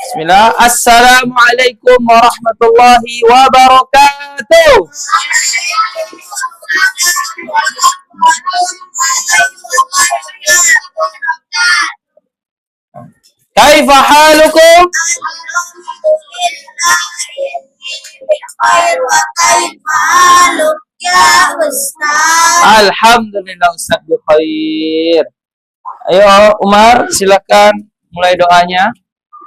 Bismillah. Assalamualaikum warahmatullahi wabarakatuh. Kaifa halukum? Alhamdulillah Ustaz bi khair. Ayo Umar, silakan mulai doanya.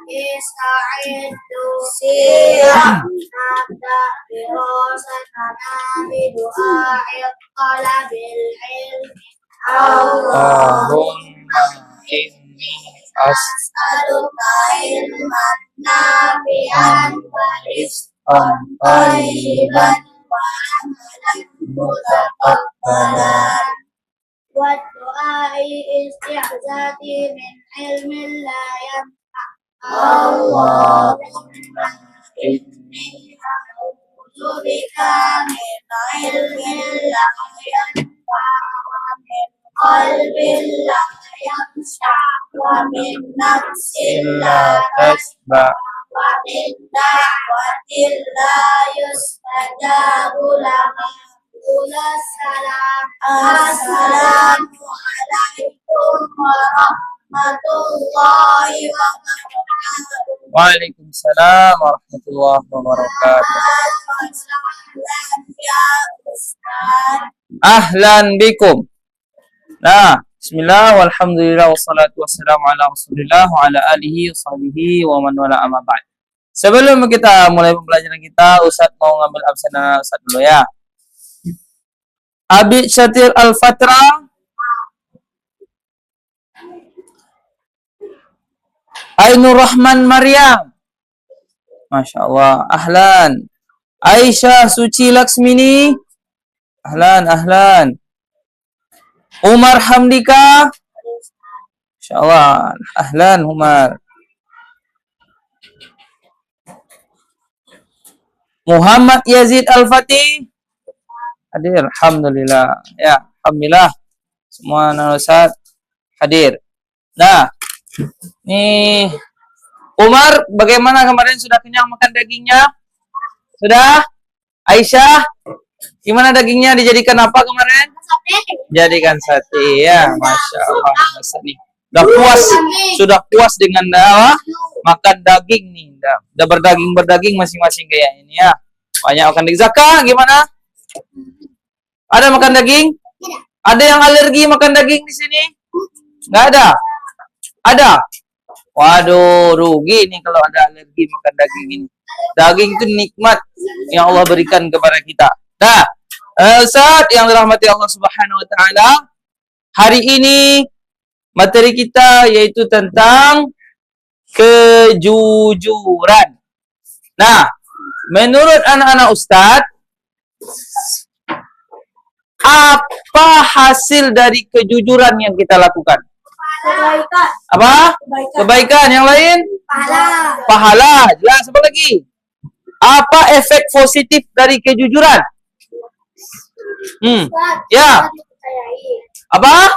Ista'iddu siap nabda firasatana bidu'a'id talabil ilmi Allahumma inni as'aluka ilman nafi'an wa rizqan thayyiban wa amalan mutaqabbalan wa du'a'i isti'zati min ilmin la yanfa' Allahumma inni a'udzu bika min ilmin la yanfa' wa min qalbin la yakhsha' wa min nafsin la tashba' wa min da'watin la yustajabu laha. Assalamu alaikum warahmatullahi wabarakatuh. Waalaikumsalam warahmatullahi wabarakatuh. Ya Ustaz. Ahlan bikum. Nah, bismillah walhamdulillah wassalatu wassalamu ala rasulillah wa ala alihi washabihi wa man wala amma ba'd. Sebelum kita mulai pembelajaran kita, Ustaz mau ngambil absen Ustaz dulu ya. Abi Syatir Al-Fatra, Ainur Rahman Maryam, Masya Allah, ahlan. Aisyah Suci Laksmini, ahlan, ahlan. Umar Hamdika, Masya Allah, ahlan Umar. Muhammad Yazid Al-Fatih, hadir, alhamdulillah. Ya, alhamdulillah. Semua anak Ustaz hadir. Nah, nih Umar, bagaimana kemarin sudah kenyang makan dagingnya? Sudah? Aisyah, gimana dagingnya, dijadikan apa kemarin? Jadikan sate ya, Masya Allah. Nih, sudah puas dengan makan daging nih. Udah berdaging masing-masing kayak ini ya. Banyak makan daging. Zaka, gimana? Ada makan daging? Ada yang alergi makan daging di sini? Nggak ada? Ada? Waduh, rugi nih kalau ada alergi makan daging ini. Daging itu nikmat yang Allah berikan kepada kita. Nah, Ustaz yang dirahmati Allah Subhanahu wa taala, hari ini materi kita yaitu tentang kejujuran. Nah, menurut anak-anak Ustaz, apa hasil dari kejujuran yang kita lakukan? Kebaikan. Apa? Kebaikan. Yang lain? Pahala. Pahala. Jelas. Apa lagi? Apa efek positif dari kejujuran? Ya. Apa?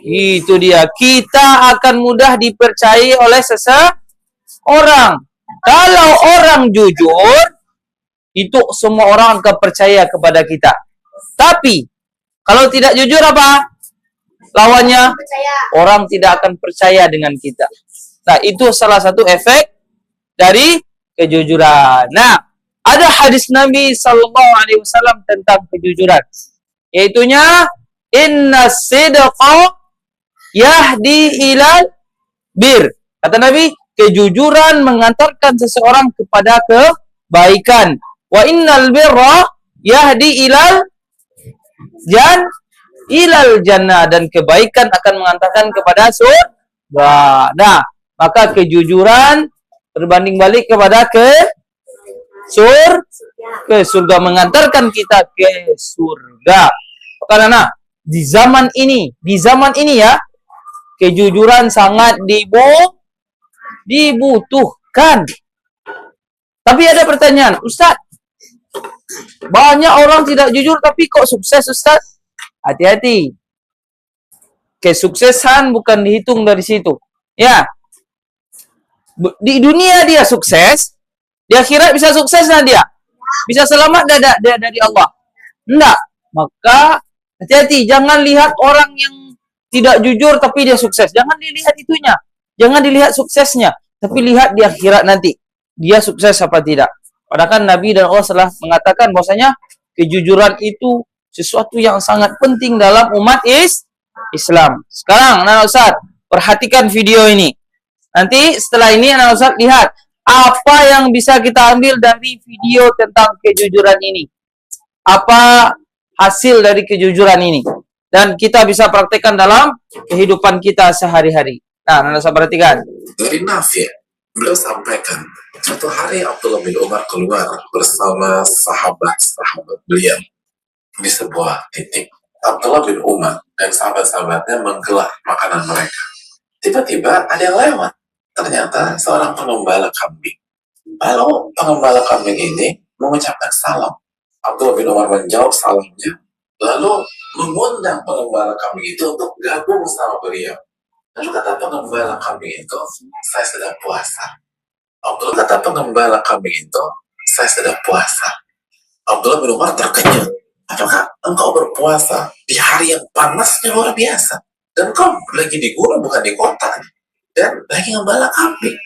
Itu dia. Kita akan mudah dipercayai oleh seseorang. Kalau orang jujur, itu semua orang akan percaya kepada kita. Tapi kalau tidak jujur apa? Lawannya, orang tidak akan percaya dengan kita. Nah, itu salah satu efek dari kejujuran. Nah, ada hadis Nabi Sallallahu Alaihi Wasallam tentang kejujuran, yaitunya inna sidqa yahdi ilal bir. Kata Nabi, kejujuran mengantarkan seseorang kepada kebaikan. Wa innal birra yahdi ilal jannah, dan kebaikan akan mengantarkan kepada surga. Nah, maka kejujuran berbanding balik kepada surga, mengantarkan kita ke surga. Karena di zaman ini ya, kejujuran sangat dibutuhkan. Tapi ada pertanyaan, Ustaz, banyak orang tidak jujur tapi kok sukses, Ustaz? Hati-hati. Kesuksesan bukan dihitung dari situ. Ya. Di dunia dia sukses, di akhirat bisa sukses nah dia. Bisa selamat dari Allah. Enggak. Maka hati-hati, jangan lihat orang yang tidak jujur tapi dia sukses. Jangan dilihat itunya. Jangan dilihat suksesnya, tapi lihat di akhirat nanti. Dia sukses apa tidak. Padahal kan Nabi dan Allah telah mengatakan bahwasanya kejujuran itu sesuatu yang sangat penting dalam umat Islam. Sekarang anak Ustaz, perhatikan video ini. Nanti setelah ini anak Ustaz lihat apa yang bisa kita ambil dari video tentang kejujuran ini. Apa hasil dari kejujuran ini. Dan kita bisa praktekkan dalam kehidupan kita sehari-hari. Nah, anak Ustaz perhatikan. Dari Nafi, beliau sampaikan, suatu hari Abdullah bin Umar keluar bersama sahabat-sahabat beliau di sebuah titik. Abdullah bin Umar dan sahabat-sahabatnya menggelar makanan mereka. Tiba-tiba ada yang lewat. Ternyata seorang pengembala kambing. Lalu pengembala kambing ini mengucapkan salam. Abdullah bin Umar menjawab salamnya, lalu mengundang pengembala kambing itu untuk gabung sama beliau. Lalu kata pengembala kambing itu, saya sedang puasa. Abdullah kata pengembala kambing itu, saya sedang puasa. Abdullah bin Umar terkejut. Apakah engkau berpuasa di hari yang panasnya luar biasa? Dan kau lagi di gunung bukan di kota. Dan lagi ngembala kambing.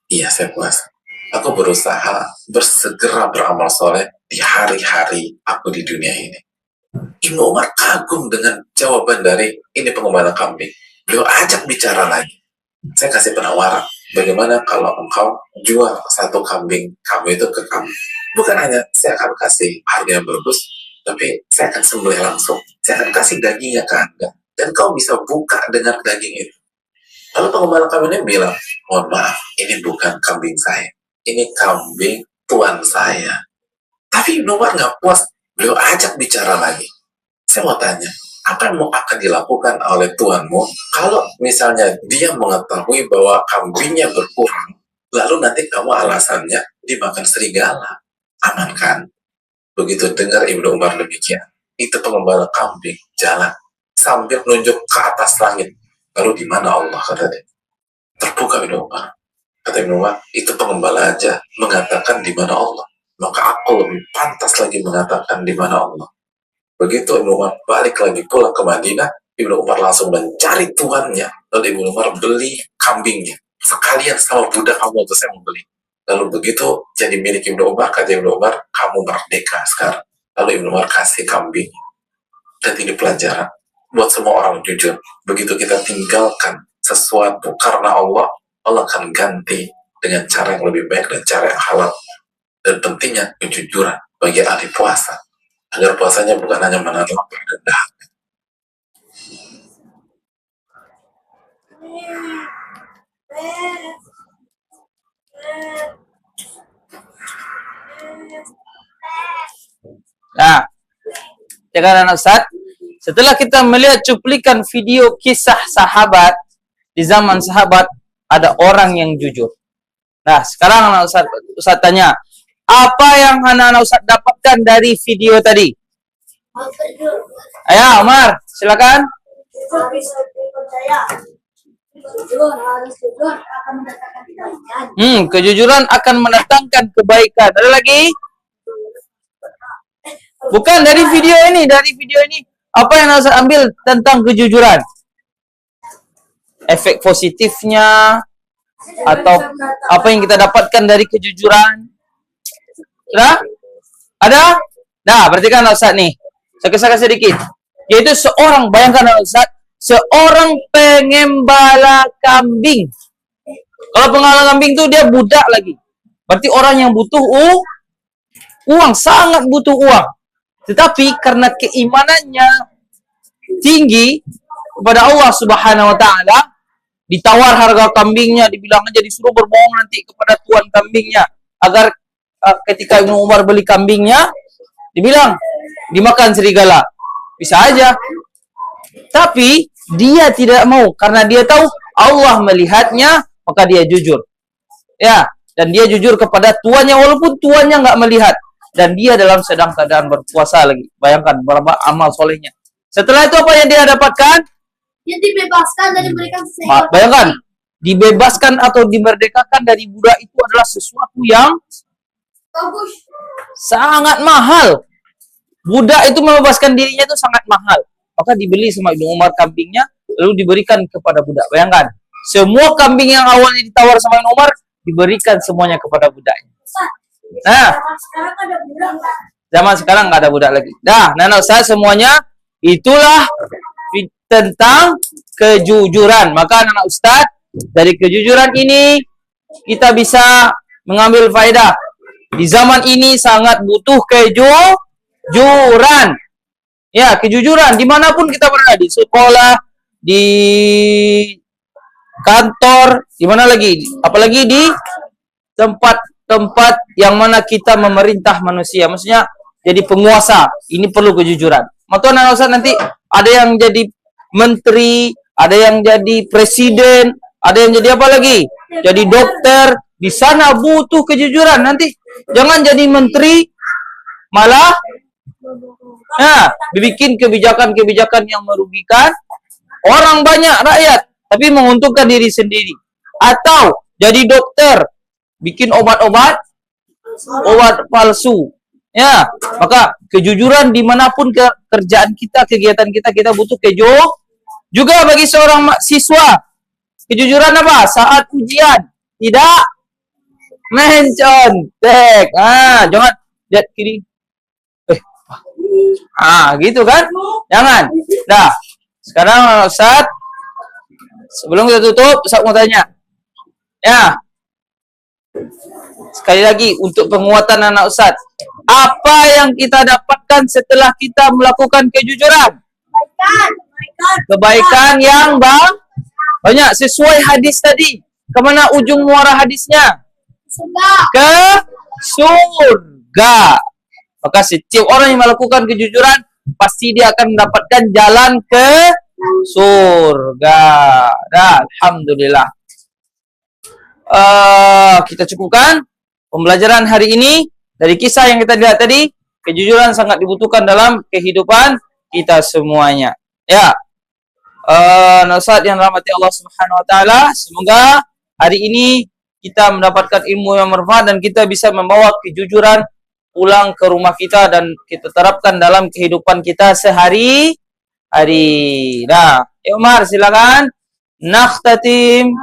Iya, saya puasa. Aku berusaha bersegera beramal soleh di hari-hari aku di dunia ini. Ibnu Umar kagum dengan jawaban dari ini pengembala kambing. Beliau ajak bicara lagi. Saya kasih penawaran. Bagaimana kalau engkau jual satu kambing kamu itu ke kami? Bukan hanya saya akan kasih harga yang bagus, tapi saya akan sembelih langsung. Saya akan kasih dagingnya ke Anda. Dan kau bisa buka dengan daging itu. Lalu pengembala kambingnya bilang, mohon maaf, ini bukan kambing saya. Ini kambing tuan saya. Tapi Ibnu Umar nggak puas. Beliau ajak bicara lagi. Saya mau tanya, apa yang akan dilakukan oleh tuanmu kalau misalnya dia mengetahui bahwa kambingnya berkurang, lalu nanti kamu alasannya dimakan serigala? Aman kan? Begitu dengar Ibnu Umar demikian, itu pengembala kambing jalan sambil menunjuk ke atas langit. Lalu di mana Allah, kata dia. Terbuka Ibnu Umar. Kata Ibnu Umar, itu pengembala aja mengatakan di mana Allah. Maka aku lebih pantas lagi mengatakan di mana Allah. Begitu Ibnu Umar balik lagi pulang ke Madinah, Ibnu Umar langsung mencari tuannya. Lalu Ibnu Umar beli kambingnya. Sekalian sama budak kamu itu saya mau beli. Lalu begitu jadi milik Ibnu Umar, kata Ibnu Umar, kamu merdeka sekarang. Lalu Ibnu Umar kasih kambing. Dan ini pelajaran buat semua orang jujur. Begitu kita tinggalkan sesuatu karena Allah, Allah akan ganti dengan cara yang lebih baik dan cara yang halal. Dan pentingnya kejujuran bagi ahli puasa, agar puasanya bukan hanya menahan lapar dan dahaga. Nah, jangan anak Ustaz. Setelah kita melihat cuplikan video kisah sahabat, di zaman sahabat ada orang yang jujur. Nah, sekarang anak Ustaz tanya, apa yang anak Ustaz dapatkan dari video tadi? Ayo, Umar, silakan. Kejujuran akan mendatangkan kebaikan. Ada lagi? Bukan dari video ini, apa yang Ustaz ambil tentang kejujuran? Efek positifnya atau apa yang kita dapatkan dari kejujuran? Sudah? Ada? Nah, perhatikan Ustaz nih. Saya kisahkan sedikit. Yaitu seorang, bayangkan Ustaz, seorang pengembala kambing. Kalau pengembala kambing itu dia budak lagi. Berarti orang yang butuh uang, sangat butuh uang. Tetapi karena keimanannya tinggi kepada Allah Subhanahu wa taala, ditawar harga kambingnya, dibilang aja disuruh berbohong nanti kepada tuan kambingnya agar ketika Ibnu Umar beli kambingnya dibilang dimakan serigala. Bisa aja. Tapi dia tidak mau karena dia tahu Allah melihatnya, maka dia jujur. Ya, dan dia jujur kepada tuannya walaupun tuannya nggak melihat. Dan dia dalam sedang keadaan berpuasa lagi. Bayangkan berapa amal solehnya. Setelah itu apa yang dia dapatkan? Dia dibebaskan dan diberikan seekor. Bayangkan, dibebaskan atau dimerdekakan dari budak itu adalah sesuatu yang sangat mahal. Budak itu membebaskan dirinya itu sangat mahal. Maka dibeli sama Ibnu Umar kambingnya, lalu diberikan kepada budak. Bayangkan, semua kambing yang awalnya ditawar sama Ibnu Umar, diberikan semuanya kepada budaknya. Nah, Sekarang ada budak nggak? zaman sekarang nggak ada budak lagi. Dah, nah Ustaz, semuanya itulah tentang kejujuran. Maka anak Ustaz, dari kejujuran ini kita bisa mengambil faedah. Di zaman ini sangat butuh kejujuran. Ya, kejujuran dimanapun kita berada, di sekolah, di kantor, di mana lagi? Apalagi di tempat-tempat yang mana kita memerintah manusia. Maksudnya jadi penguasa. Ini perlu kejujuran. Maka anak Ustaz, nanti ada yang jadi menteri, ada yang jadi presiden, ada yang jadi apa lagi? Jadi dokter. Di sana butuh kejujuran. Nanti jangan jadi menteri malah bikin kebijakan-kebijakan yang merugikan orang banyak, rakyat, tapi menguntungkan diri sendiri. Atau jadi dokter, bikin obat-obat palsu. Ya, maka kejujuran dimanapun kerjaan kita, kegiatan kita, kita butuh juga bagi seorang siswa. Kejujuran apa? Saat ujian tidak mencontek. Jangan lihat kiri. Gitu kan? Jangan. Dah. Sekarang Ustaz, sebelum kita tutup, Ustaz mau tanya. Ya. Sekali lagi untuk penguatan anak Ustaz, apa yang kita dapatkan setelah kita melakukan kejujuran? Kebaikan yang banyak sesuai hadis tadi. Kemana ujung muara hadisnya? Ke surga. Maka setiap orang yang melakukan kejujuran pasti dia akan mendapatkan jalan ke surga. Dah, alhamdulillah. Kita cukupkan pembelajaran hari ini dari kisah yang kita lihat tadi. Kejujuran sangat dibutuhkan dalam kehidupan kita semuanya. Ya, Ustaz yang rahmati Allah Subhanahu Wa Taala, semoga hari ini kita mendapatkan ilmu yang bermanfaat dan kita bisa membawa kejujuran pulang ke rumah kita dan kita terapkan dalam kehidupan kita sehari-hari. Nah, Umar silakan. Nakhtatim.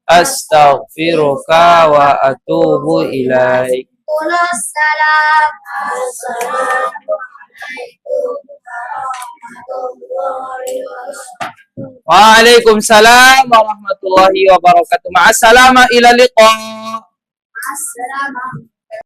Astaghfiruka wa atubu ilaik. Assalam. Assalamualaikum warahmatullahi wabarakatuh. Waalaikumsalam warahmatullahi wabarakatuh. Ma'assalama ila liqa. Assalamualaikum.